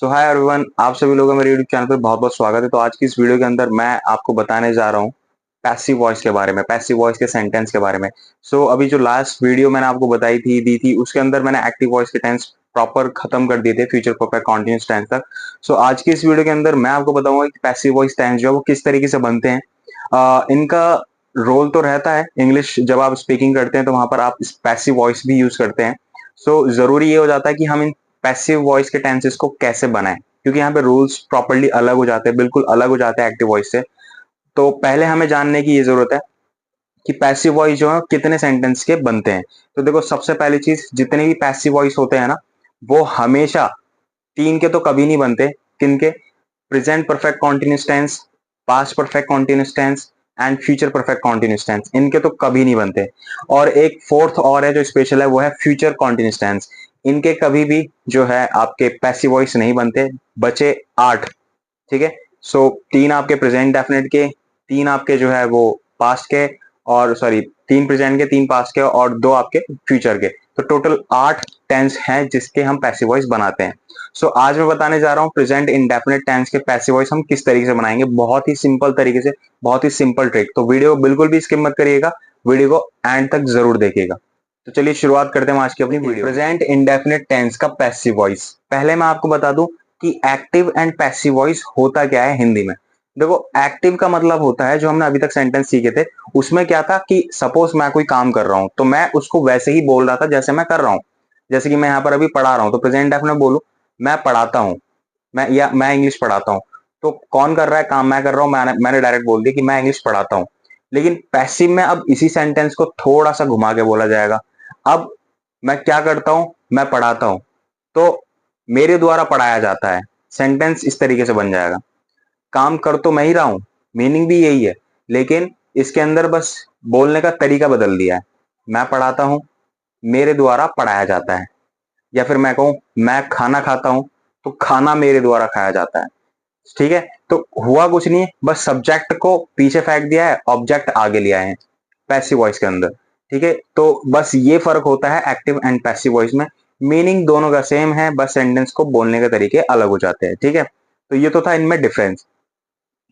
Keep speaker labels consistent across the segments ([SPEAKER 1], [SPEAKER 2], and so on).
[SPEAKER 1] सो hi everyone, आप सभी लोगों का मेरे यूट्यूब चैनल पर बहुत बहुत स्वागत है। तो आज की इस वीडियो के अंदर मैं आपको बताने जा रहा हूँ पैसिव वॉइस के बारे में, पैसिव वॉइस के सेंटेंस के बारे में। अभी जो लास्ट वीडियो मैंने आपको दी थी उसके अंदर मैंने एक्टिव वॉइस के टेंस प्रॉपर खत्म कर दिए थे, फ्यूचर परफेक्ट कॉन्टिन्यूअस टेंस तक। आज की इस वीडियो के अंदर मैं आपको बताऊंगा कि पैसिव वॉइस टेंस जो है वो किस तरीके से बनते हैं। इनका रोल तो रहता है, इंग्लिश जब आप स्पीकिंग करते हैं तो वहां पर आप पैसिव वॉइस भी यूज करते हैं। जरूरी ये हो जाता है कि हम इन पैसिव वॉइस के टेंसेस को कैसे बनाएं, क्योंकि यहाँ पे रूल्स प्रॉपर्ली अलग हो जाते हैं, बिल्कुल अलग हो जाते हैं एक्टिव वॉइस से। तो पहले हमें जानने की ये जरूरत है कि पैसिव वॉइस जो है कितने सेंटेंस के बनते हैं। तो देखो, सबसे पहली चीज, जितने भी पैसिव वॉइस होते हैं ना, वो हमेशा तीन के तो कभी नहीं बनते। किनके? Present perfect continuous tense, past perfect continuous tense and future perfect continuous tense, इनके तो कभी नहीं बनते। और एक फोर्थ और है जो स्पेशल है, वो है फ्यूचर कॉन्टिन्यूस टेंस। इनके कभी भी जो है आपके पैसिव वॉइस नहीं बनते। बचे 8। ठीक है। तीन आपके प्रेजेंट डेफिनेट के, तीन आपके जो है वो पास्ट के, और सॉरी, तीन प्रेजेंट के, तीन पास्ट के और दो आपके फ्यूचर के। तो टोटल 8 टेंस हैं जिसके हम पैसिव वॉइस बनाते हैं। आज मैं बताने जा रहा हूँ प्रेजेंट इंडेफिनिट टेंस के पैसिव वॉइस हम किस तरीके से बनाएंगे, बहुत ही सिंपल तरीके से, बहुत ही सिंपल ट्रिक। तो वीडियो बिल्कुल भी स्किप मत करिएगा, वीडियो को एंड तक जरूर देखिएगा। तो चलिए शुरुआत करते हैं आज की अपनी वीडियो। प्रेजेंट इंडेफिनिट टेंस का पैसिव वॉइस, पहले मैं आपको बता दूं कि एक्टिव एंड पैसिव वॉइस होता क्या है हिंदी में। देखो, एक्टिव का मतलब होता है, जो हमने अभी तक सेंटेंस सीखे थे उसमें क्या था कि सपोज मैं कोई काम कर रहा हूं तो मैं उसको वैसे ही बोल रहा था जैसे मैं कर रहा हूं। जैसे कि मैं यहाँ पर अभी पढ़ा रहा हूं तो प्रेजेंट डेफिनेट बोलूं, मैं पढ़ाता हूं, मैं इंग्लिश पढ़ाता हूं। तो कौन कर रहा है काम? मैं कर रहा हूं। मैंने डायरेक्ट बोल दिया कि मैं इंग्लिश पढ़ाता हूं। लेकिन पैसिव में अब इसी सेंटेंस को थोड़ा सा घुमा के बोला जाएगा। अब मैं क्या करता हूं? मैं पढ़ाता हूं, तो मेरे द्वारा पढ़ाया जाता है। सेंटेंस इस तरीके से बन जाएगा। काम कर तो मैं ही रहा हूं, मीनिंग भी यही है, लेकिन इसके अंदर बस बोलने का तरीका बदल दिया है। मैं पढ़ाता हूं, मेरे द्वारा पढ़ाया जाता है। या फिर मैं कहूं, मैं खाना खाता हूं, तो खाना मेरे द्वारा खाया जाता है। ठीक है। तो हुआ कुछ नहीं है, बस सब्जेक्ट को पीछे फेंक दिया है, ऑब्जेक्ट आगे ले आए हैं पैसिव वॉइस के अंदर। ठीक है। तो बस ये फर्क होता है एक्टिव एंड पैसिव वॉइस में। मीनिंग दोनों का सेम है, बस सेंटेंस को बोलने के तरीके अलग हो जाते हैं। ठीक है। तो ये तो था इनमें डिफरेंस।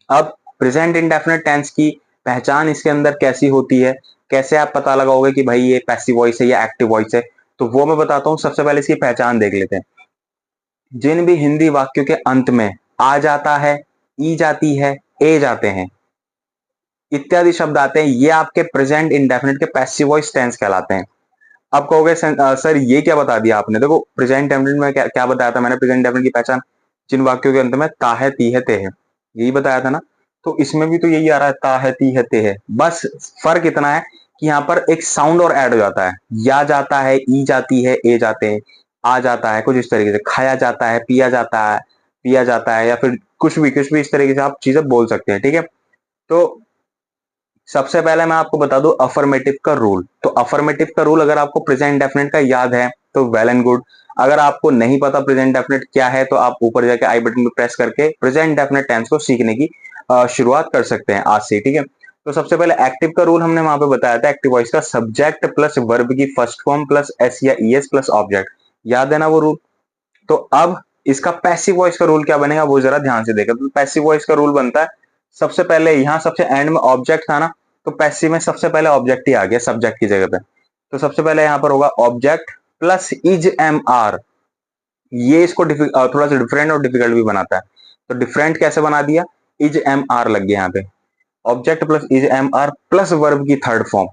[SPEAKER 1] अब प्रेजेंट इंडेफिनिट टेंस की पहचान इसके अंदर कैसी होती है, कैसे आप पता लगाओगे कि भाई ये पैसिव वॉइस है या एक्टिव वॉइस है, तो वो मैं बताता हूं। सबसे पहले इसकी पहचान देख लेते हैं। जिन भी हिंदी वाक्यों के अंत में आ जाता है, ई जाती है, ए जाते हैं, इत्यादि शब्द आते हैं, ये आपके प्रेजेंट इंडेफिनिट के पैसिव वॉइस टेंस कहलाते हैं। अब कहोगे सर ये क्या बता दिया आपने? देखो, प्रेजेंट इंडेफिनिट में क्या बताया था मैंने? प्रेजेंट इंडेफिनिट की पहचान, जिन वाक्यों के अंत में ता है, ती है, ते है, यही बताया था ना। तो इसमें भी तो यही आ रहा है, ता है, ती है, ते है। बस फर्क इतना है कि यहाँ पर एक साउंड और ऐड हो जाता है। या जाता है, ई जाती है, ए जाते हैं, आ जाता है, कुछ इस तरीके से। खाया जाता है, पिया जाता है, या फिर कुछ भी इस तरीके से आप चीजें बोल सकते हैं। ठीक है। तो सबसे पहले मैं आपको बता दूं अफर्मेटिव का रूल। तो अफर्मेटिव का रूल अगर आपको प्रेजेंट डेफिनेट का याद है तो वेल एंड गुड। अगर आपको नहीं पता प्रेजेंट डेफिनेट क्या है, तो आप ऊपर जाके आई बटन पर प्रेस करके प्रेजेंट डेफिनेट टेंस को सीखने की शुरुआत कर सकते हैं आज से। ठीक है। तो सबसे पहले एक्टिव का रूल हमने वहां पे बताया था। एक्टिव वॉइस का सब्जेक्ट प्लस वर्ब की फर्स्ट फॉर्म प्लस एस या ईएस प्लस ऑब्जेक्ट, याद है ना वो रूल? तो अब इसका पैसिव वॉइस का रूल क्या बनेगा वो जरा ध्यान से देखा। तो पैसिव वॉइस का रूल बनता है, सबसे पहले यहां सबसे एंड में ऑब्जेक्ट था ना, तो पैसिव में सबसे पहले ऑब्जेक्ट ही आ गया सब्जेक्ट की जगह पे। तो सबसे पहले यहां पर होगा object plus is am are. ये इसको थोड़ा सा डिफरेंट और डिफिकल्ट भी बनाता है। तो डिफरेंट कैसे बना दिया? इज एम आर लग गया यहाँ पे। Object plus is am are plus verb की थर्ड फॉर्म।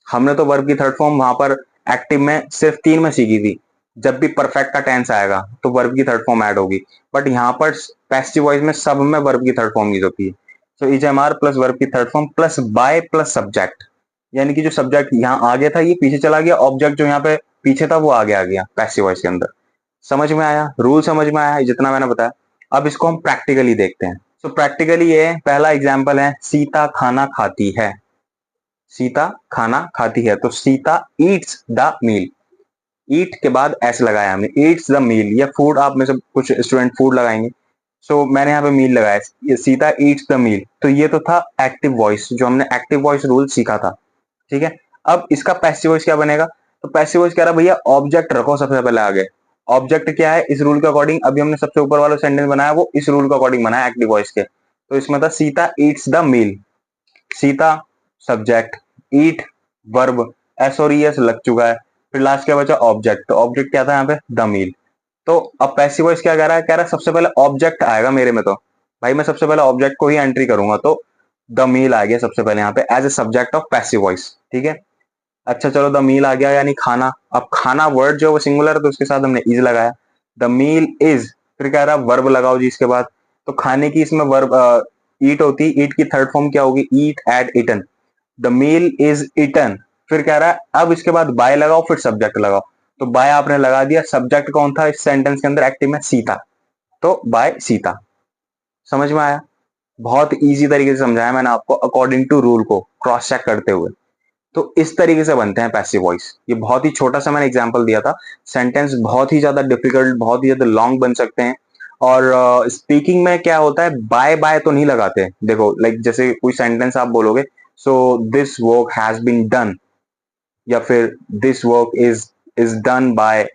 [SPEAKER 1] हमने तो वर्ब की थर्ड फॉर्म वहां पर एक्टिव में सिर्फ 3 में सीखी थी। जब भी परफेक्ट का टेंस आएगा तो वर्ब की थर्ड फॉर्म ऐड होगी, बट यहाँ पर पैसिव वॉइस में सब में वर्ब की थर्ड फॉर्म यूज होती है। So is am are plus verb की third form plus by plus subject, यानी कि जो सब्जेक्ट यहाँ आगे था ये पीछे चला गया, ऑब्जेक्ट जो यहाँ पे पीछे था वो आगे आ गया पैसिव वॉइस के अंदर। समझ में आया? रूल समझ में आया जितना मैंने बताया? अब इसको हम प्रैक्टिकली देखते हैं। प्रैक्टिकली ये पहला एग्जाम्पल है, सीता खाना खाती है। सीता खाना खाती है, तो सीता ईट्स द मील। ईट के बाद एस लगाया हमने, ईट्स द मील। या फूड, आप में से कुछ स्टूडेंट फूड लगाएंगे, मैंने यहाँ पे मील लगाया। ये सीता ईट्स द मील, तो ये तो था एक्टिव वॉइस, जो हमने एक्टिव वॉइस रूल सीखा था। ठीक है। अब इसका पैसिव वॉइस क्या बनेगा? तो पैसिव वॉइस कह रहा है भैया ऑब्जेक्ट रखो सबसे पहले आगे। ऑब्जेक्ट क्या है इस रूल के अकॉर्डिंग, अभी हमने सबसे ऊपर वाला सेंटेंस बनाया वो इस रूल के अकॉर्डिंग बनाया एक्टिव वॉइस के। तो इसमें था Sita eats the meal, Sita subject, eat verb, s और ईएस लग चुका है, फिर लास्ट क्या बचा ऑब्जेक्ट, तो ऑब्जेक्ट क्या था यहाँ पे द मील। तो अब पैसिव वॉइस क्या कह रहा है सबसे पहले ऑब्जेक्ट आएगा मेरे में, तो भाई मैं सबसे पहले ऑब्जेक्ट को ही एंट्री करूंगा, तो द मील आ गया सबसे पहले यहाँ पे as a subject of passive voice, ठीक है। अच्छा चलो द मील आ गया यानी खाना, अब खाना वर्ड जो है वो सिंगुलर है तो उसके साथ हमने इज लगाया, द मील इज, फिर कह रहा वर्ब लगाओ जी इसके बाद, तो खाने की इसमें वर्ब ईट होती, ईट की थर्ड फॉर्म क्या होगी eat ate eaten, the meal is eaten, फिर कह रहा है अब इसके बाद बाय लगाओ फिर सब्जेक्ट लगाओ, तो बाय आपने लगा दिया, सब्जेक्ट कौन था इस सेंटेंस के अंदर एक्टिव में सीता, तो बाय सीता। समझ में आया, बहुत इजी तरीके से समझाया मैंने आपको अकॉर्डिंग टू रूल को क्रॉस चेक करते हुए। तो इस तरीके से बनते हैं पैसिव वॉइस, ये बहुत ही छोटा सा मैंने एग्जांपल दिया था, सेंटेंस बहुत ही ज्यादा डिफिकल्ट बहुत ही ज्यादा लॉन्ग बन सकते हैं। और स्पीकिंग में क्या होता है बाय बाय तो नहीं लगाते, देखो लाइक जैसे कोई सेंटेंस आप बोलोगे so this work has been done, या फिर this work is done by,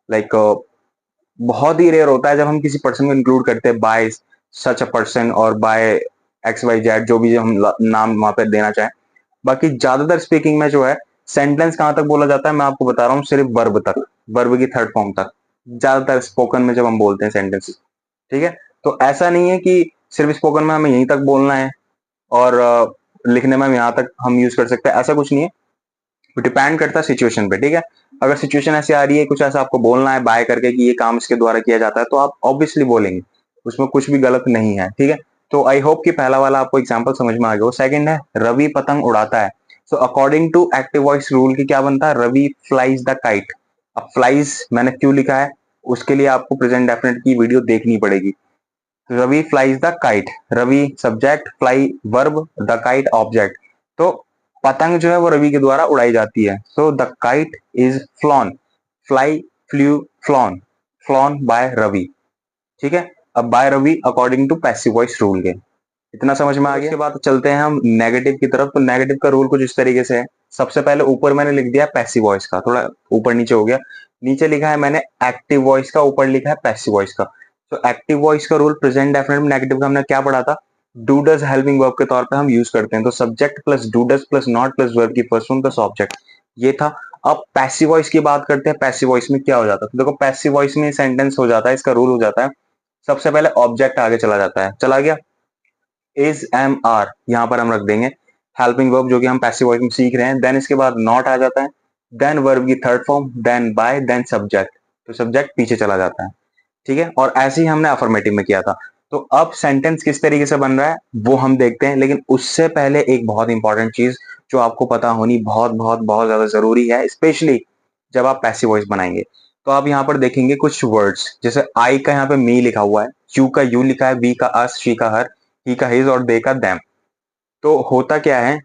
[SPEAKER 1] like बहुत ही रेयर होता है जब हम किसी पर्सन को इंक्लूड करते हैं बाय सच अ पर्सन और बाय एक्स वाई जेड जो भी हम नाम वहां पे देना चाहें। बाकी ज्यादातर स्पीकिंग में जो है सेंटेंस कहां तक बोला जाता है मैं आपको बता रहा हूँ, सिर्फ वर्ब तक, वर्ब की थर्ड फॉर्म तक ज्यादातर स्पोकन में जब हम बोलते हैं सेंटेंसेस, ठीक है। तो ऐसा नहीं है कि सिर्फ स्पोकन में हमें यहीं तक बोलना है और लिखने में हम यहाँ तक हम यूज कर सकते हैं, ऐसा कुछ नहीं है, डिपेंड करता है सिचुएशन पे, ठीक है। अगर सिचुएशन ऐसी आ रही है कुछ ऐसा आपको बोलना है बाय करके कि ये काम इसके द्वारा किया जाता है तो आप ऑब्वियसली बोलेंगे, उसमें कुछ भी गलत नहीं है, ठीक है। तो आई होप कि पहला वाला आपको एग्जांपल समझ में आ गया हो। सेकंड है रवि पतंग उड़ाता है, so according to active voice rule की क्या बनता है रवि फ्लाइज द काइट। अब फ्लाइज मैंने क्यों लिखा है उसके लिए आपको प्रेजेंट डेफिनेट की वीडियो देखनी पड़ेगी। Ravi flies the kite, Ravi subject, fly verb, the kite object, तो पतंग जो है वो रवि के द्वारा उड़ाई जाती है, so the kite is flown, fly flew flown, flown by Ravi, ठीक है। अब by Ravi according to passive voice rule के, इतना समझ में आ गया। इसके बाद चलते हैं हम नेगेटिव की तरफ, तो नेगेटिव का रूल कुछ इस तरीके से है, सबसे पहले ऊपर मैंने लिख दिया पैसिव वॉइस का, थोड़ा ऊपर नीचे हो गया, नीचे लिखा है मैंने एक्टिव वॉइस का, ऊपर लिखा है पैसिव वॉइस का। तो एक्टिव वॉइस का रूल प्रेजेंट डेफिनेट नेगेटिव का हमने क्या पढ़ा था, डू डज हेल्पिंग वर्ब के तौर पे हम यूज करते हैं, तो subject plus do does plus not plus verb की फर्स्ट फॉर्म प्लस ऑब्जेक्ट, ये था। अब पैसिव वॉइस की बात करते हैं, पैसिव वॉइस में क्या हो जाता है, तो देखो पैसिव वॉइस में सेंटेंस हो जाता है, इसका रूल हो जाता है सबसे पहले ऑब्जेक्ट आगे चला जाता है, चला गया, इज एम आर यहां पर हम रख देंगे हेल्पिंग वर्ब जो कि हम पैसिव वॉइस में सीख रहे हैं, देन इसके बाद नॉट आ जाता है, देन वर्ब की third form, then by, then subject, तो सब्जेक्ट पीछे चला जाता है, ठीक है। और ऐसे ही हमने अफर्मेटिव में किया था। तो अब सेंटेंस किस तरीके से बन रहा है वो हम देखते हैं, लेकिन उससे पहले एक बहुत इंपॉर्टेंट चीज जो आपको पता होनी बहुत बहुत बहुत ज्यादा जरूरी है, स्पेशली जब आप पैसिव वॉइस बनाएंगे। तो आप यहाँ पर देखेंगे कुछ वर्ड्स, जैसे आई का यहाँ पे मी लिखा हुआ है, यू का यू लिखा है, वी का अस, शी का हर, ही का हिज और दे का देम। तो होता क्या है,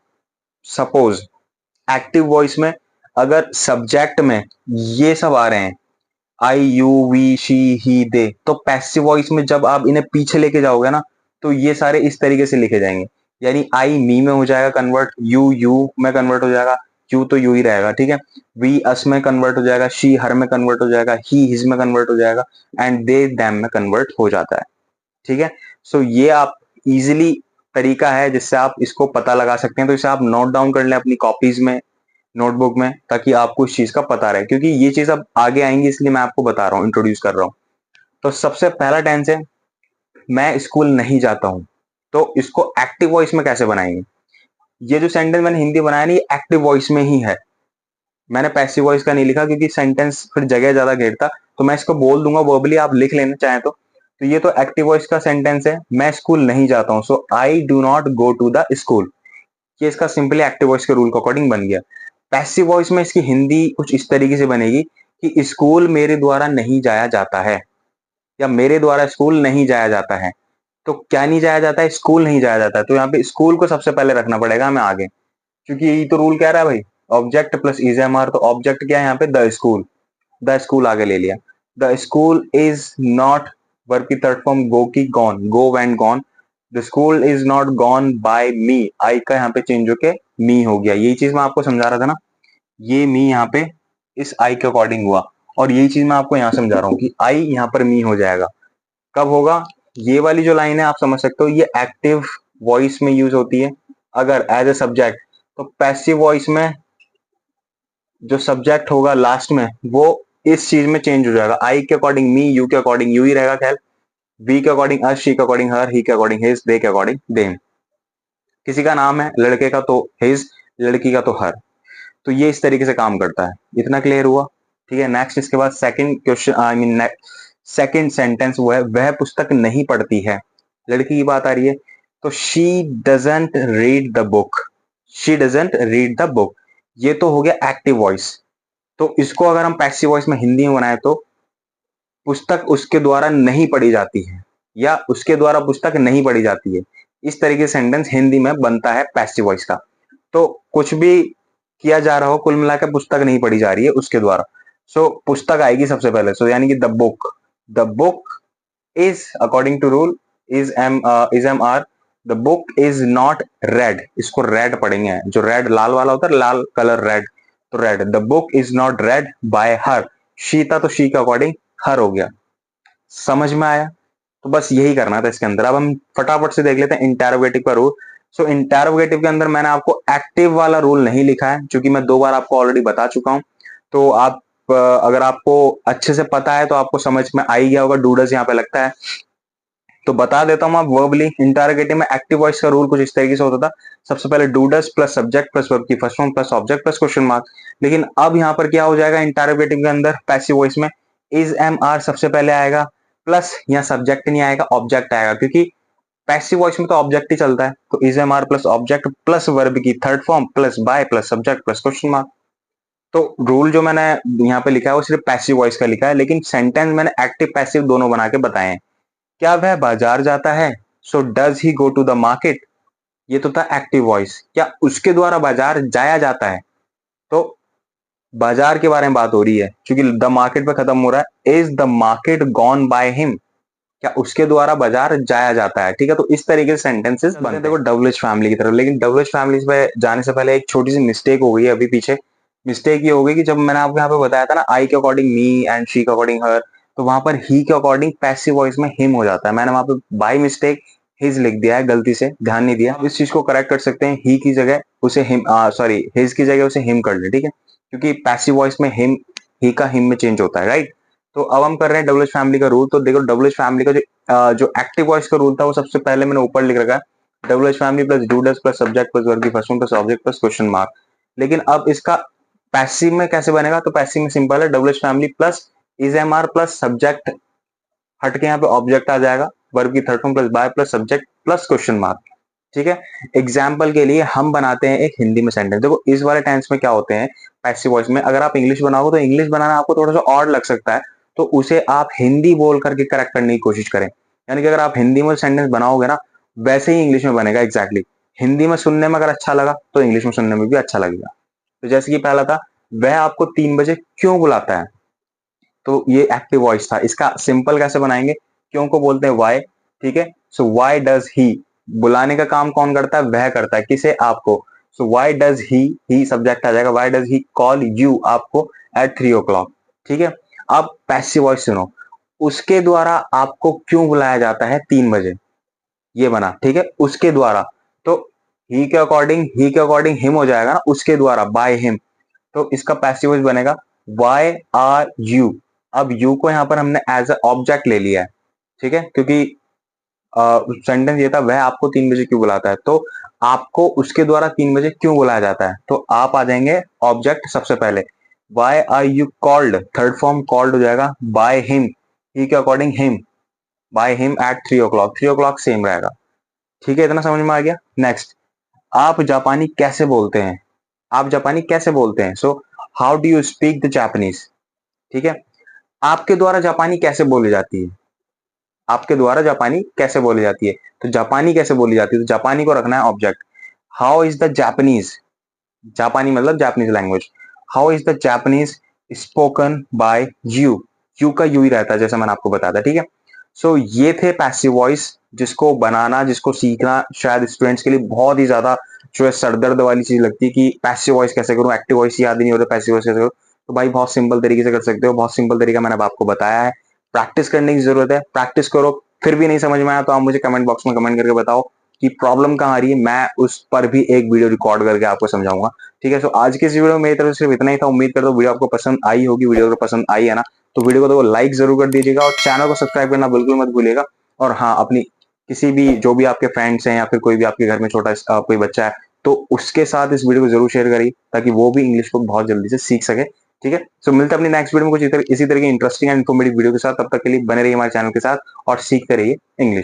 [SPEAKER 1] सपोज एक्टिव वॉइस में अगर सब्जेक्ट में ये सब आ रहे हैं आई यू वी शी ही दे, तो पैसिव वॉइस में जब आप इन्हें पीछे लेके जाओगे ना तो ये सारे इस तरीके से लिखे जाएंगे, यानी आई मी में हो जाएगा कन्वर्ट, यू में कन्वर्ट हो जाएगा, यू तो यू ही रहेगा, ठीक है, वी अस में कन्वर्ट हो जाएगा, शी हर में कन्वर्ट हो जाएगा, ही हिज में कन्वर्ट हो जाएगा, एंड दे दैम में कन्वर्ट हो जाता है, ठीक है। सो ये आप इजिली तरीका है जिससे आप इसको पता लगा सकते हैं, तो इसे आप नोट डाउन कर लें अपनी कॉपीज में, नोटबुक में, ताकि आपको इस चीज का पता रहे, क्योंकि ये चीज अब आगे आएंगी इसलिए मैं आपको बता रहा हूँ, इंट्रोड्यूस कर रहा हूँ। तो सबसे पहला टेंस है मैं स्कूल नहीं जाता हूं, तो इसको एक्टिव वॉइस में कैसे बनाएंगे, ये जो सेंटेंस मैंने हिंदी बनाया ना ये एक्टिव वॉइस में ही है, मैंने पैसिव वॉइस का नहीं लिखा क्योंकि सेंटेंस फिर जगह ज्यादा घेरता, तो मैं इसको बोल दूंगा वर्बली, आप लिख लेना चाहें तो ये तो एक्टिव वॉइस का सेंटेंस है, मैं स्कूल नहीं जाता हूं, so I do not go to the school, ये इसका सिंपली एक्टिव वॉइस के रूल के अकॉर्डिंग बन गया। पैसिव वॉइस में इसकी हिंदी कुछ इस तरीके से बनेगी कि स्कूल मेरे द्वारा नहीं जाया जाता है, या मेरे द्वारा स्कूल नहीं जाया जाता है, तो क्या नहीं जाया जाता है, स्कूल नहीं जाया जाता है, तो यहाँ पे स्कूल को सबसे पहले रखना पड़ेगा हमें आगे, क्योंकि यही तो रूल कह रहा है भाई, object plus is am are, तो ऑब्जेक्ट क्या है यहाँ पे द स्कूल, द स्कूल आगे ले लिया, the school is not verb की थर्ड फॉर्म गो की gone, go went gone, the school is not gone by me, I का यहाँ पे चेंज होके मी हो गया, यही चीज मैं आपको समझा रहा था ना, ये मी यहाँ पे इस आई के अकॉर्डिंग हुआ। और यही चीज मैं आपको यहाँ समझा रहा हूँ कि आई यहाँ पर मी हो जाएगा। कब होगा? ये वाली जो लाइन है आप समझ सकते हो, ये एक्टिव वॉइस में यूज होती है अगर एज ए सब्जेक्ट। तो पैसिव वॉइस में जो सब्जेक्ट होगा लास्ट में वो इस चीज में चेंज हो जाएगा। आई के अकॉर्डिंग मी, यू के अकॉर्डिंग यू ही रहेगा ख्याल, वी के अकॉर्डिंग अस, शी के अकॉर्डिंग हर, ही के अकॉर्डिंग हिज, दे के अकॉर्डिंग देम। किसी का नाम है, लड़के का तो हिज, लड़की का तो हर। तो ये इस तरीके से काम करता है। इतना क्लियर हुआ? ठीक है। नेक्स्ट इसके बाद second question, I mean second sentence वो है, वह पुस्तक नहीं पढ़ती है। लड़की की बात आ रही है, तो she doesn't read the book. She doesn't read the book, ये तो हो गया एक्टिव वॉइस। तो इसको अगर हम पैसिव वॉइस में हिंदी में बनाए तो पुस्तक उसके द्वारा नहीं पढ़ी जाती है, या उसके द्वारा पुस्तक नहीं पढ़ी जाती है। इस तरीके से सेंटेंस हिंदी में बनता है पैसिव वॉइस का। तो कुछ भी किया जा रहा हो, कुल मिलाकर पुस्तक नहीं पढ़ी जा रही है उसके द्वारा। सो पुस्तक आएगी सबसे पहले। सो यानी कि the book, the book is according to rule is am are, the book is not red. इसको रेड पढ़ेंगे, जो रेड लाल वाला होता है, लाल कलर रेड, तो red. The book is not red by her. She था तो शी के अकॉर्डिंग हर हो गया। समझ में आया? तो बस यही करना था इसके अंदर। अब हम फटाफट से देख लेते हैं इंटेरोगेटिव का रूल। सो इंटेरोगेटिव के अंदर मैंने आपको एक्टिव वाला रूल नहीं लिखा है, क्योंकि मैं 2 बार आपको ऑलरेडी बता चुका हूं। तो आप अगर आपको अच्छे से पता है तो आपको समझ में आ ही गया होगा। डूडस यहाँ पे लगता है तो बता देता हूं। आप वर्बली इंटेरोगेटिव में एक्टिव वॉइस का रूल कुछ इस तरीके से होता था। सबसे पहले डूडस प्लस सब्जेक्ट प्लस वर्ब की first form plus object plus question mark. लेकिन अब यहाँ पर क्या हो जाएगा इंटेरोगेटिव के अंदर पैसिव वॉइस में, इज एम आर सबसे पहले आएगा, प्लस यहाँ सब्जेक्ट नहीं आएगा, ऑब्जेक्ट आएगा, क्योंकि पैसिव वॉइस में तो ऑब्जेक्ट ही चलता है। तो is am are plus object plus verb की third form plus by plus subject plus question mark. तो रूल जो मैंने यहाँ पे लिखा है वो सिर्फ पैसिव वॉइस का लिखा है, लेकिन सेंटेंस मैंने एक्टिव पैसिव दोनों बना के बताए हैं। क्या वह बाजार जाता है? So does he go to the market, ये तो था एक्टिव वॉइस। क्या उसके द्वारा बाजार जाया जाता है? तो बाजार के बारे में बात हो रही है, क्योंकि द मार्केट पे खत्म हो रहा है। Is the market gone by him, क्या उसके द्वारा बाजार जाया जाता है? ठीक है। तो इस तरीके से सेंटेंसेस बनते हैं। देखो डबलिश फैमिली की तरफ, लेकिन डबलिश फैमिली पे जाने से पहले एक छोटी सी मिस्टेक हो गई है अभी पीछे। मिस्टेक ये हो गई कि जब मैंने आपको यहाँ पे बताया था ना, आई के अकॉर्डिंग मी एंड शी के अकॉर्डिंग हर, तो वहां पर ही के अकॉर्डिंग पैसिव वॉइस में हिम हो जाता है। मैंने वहां पे बाय मिस्टेक हिज लिख दिया है, गलती से ध्यान नहीं दिया। इस चीज को करेक्ट कर सकते हैं, ही की जगह उसे हिम, सॉरी हिज की जगह उसे हिम कर ले, ठीक है, क्योंकि पैसिव वॉइस में हिम, ही का हिम में चेंज होता है, राइट। तो अब हम कर रहे हैं डबलिश फैमिली का रूल। तो देखो डबलिश फैमिली का जो एक्टिव वॉइस का रूल था वो सबसे पहले मैंने ऊपर लिख रखा है, W H family plus do does plus subject plus verb की first form plus object plus question mark. लेकिन अब इसका पैसिव में कैसे बनेगा? तो पैसिव में सिंपल है, W H family plus is am are plus subject, हटके यहाँ पे ऑब्जेक्ट आ जाएगा, वर्ब की third form plus by plus subject plus question mark. ठीक है। एग्जाम्पल के लिए हम बनाते हैं एक हिंदी में सेंटेंस। देखो इस वाले टेंस में क्या होते हैं पैसिव वॉइस में, अगर आप इंग्लिश बनाओगे तो इंग्लिश बनाना आपको थोड़ा सा ऑड लग सकता है, तो उसे आप हिंदी बोल करके करेक्ट करने की कोशिश करें। यानी कि अगर आप हिंदी में सेंटेंस बनाओगे ना, वैसे ही इंग्लिश में बनेगा एग्जैक्टली। हिंदी में सुनने में अगर अच्छा लगा तो इंग्लिश में सुनने में भी अच्छा लगेगा। तो जैसे कि पहला था, वह आपको 3 बजे क्यों बुलाता है, तो ये एक्टिव वॉइस था। इसका सिंपल कैसे बनाएंगे? क्यों को बोलते हैं वाई, ठीक है। सो वाई डज ही, बुलाने का काम कौन करता है? वह करता है। किसे? आपको। सो वाई डज ही सब्जेक्ट आ जाएगा, why does he call you, आपको, एट 3 o'clock। ठीक है। अब पैसिव वॉइस सुनो, उसके द्वारा आपको क्यों बुलाया जाता है 3 बजे, ये बना, ठीक है, उसके द्वारा। तो ही के अकॉर्डिंग हिम हो जाएगा ना, उसके द्वारा, बाय हिम। तो इसका पैसिव वॉइस बनेगा वाई आर यू। अब यू को यहाँ पर हमने एज अ ऑब्जेक्ट ले लिया है, ठीक है, क्योंकि सेंटेंस ये था, वह आपको 3 बजे क्यों बुलाता है, तो आपको उसके द्वारा 3 बजे क्यों बुलाया जाता है, तो आप आ जाएंगे ऑब्जेक्ट सबसे पहले। Why are you called, third form called हो जाएगा बाय हिम, ही के according him, by him at 3 o'clock। 3 o'clock same रहेगा। ठीक है, इतना समझ में आ गया। नेक्स्ट, आप जापानी कैसे बोलते हैं? आप जापानी कैसे बोलते हैं? So how do you speak the Japanese. ठीक है। आपके द्वारा जापानी कैसे बोली जाती है? आपके द्वारा जापानी कैसे बोली जाती है, तो जापानी कैसे बोली जाती है, तो जापानी को रखना है object. How is the Japanese, जापानी मतलब Japanese language. How is the Japanese spoken by you, you का यू ही रहता है जैसे मैंने आपको बताया था, ठीक है। सो ये थे पैसिव वॉइस, जिसको बनाना, जिसको सीखना शायद स्टूडेंट्स के लिए बहुत ही ज्यादा जो है सरदर्द वाली चीज लगती है कि पैसिव वॉइस कैसे करूं, एक्टिव वॉइस याद ही नहीं होता, पैसिव वॉइस कैसे करूं। तो भाई बहुत सिंपल तरीके से कर सकते हो, बहुत सिंपल तरीका मैंने अब आपको बताया है। प्रैक्टिस करने की जरूरत है, प्रैक्टिस करो। फिर भी नहीं समझ में आया तो आप मुझे कमेंट बॉक्स में कमेंट करके बताओ कि प्रॉब्लम कहाँ आ रही है, मैं उस पर भी एक वीडियो रिकॉर्ड करके आपको समझाऊंगा। ठीक है, सो आज की इस वीडियो में मेरी तरफ से सिर्फ इतना ही था। उम्मीद करता हूँ वीडियो आपको पसंद आई होगी। वीडियो अगर पसंद आई है ना, तो वीडियो को तो लाइक जरूर कर दीजिएगा और चैनल को सब्सक्राइब करना बिल्कुल मत भूलिएगा। और हाँ, अपनी किसी भी जो भी आपके फ्रेंड्स हैं या फिर कोई भी आपके घर में छोटा कोई बच्चा है, तो उसके साथ इस वीडियो को जरूर शेयर करिए ताकि वो भी इंग्लिश को बहुत जल्दी से सीख सके। ठीक है, सो मिलते हैं अपनी नेक्स्ट वीडियो में कुछ इसी तरह की इंटरेस्टिंग एंड इन्फॉर्मेटिव वीडियो के साथ। तब तक के लिए बने रहिए हमारे चैनल के साथ और सीखते रहिए इंग्लिश।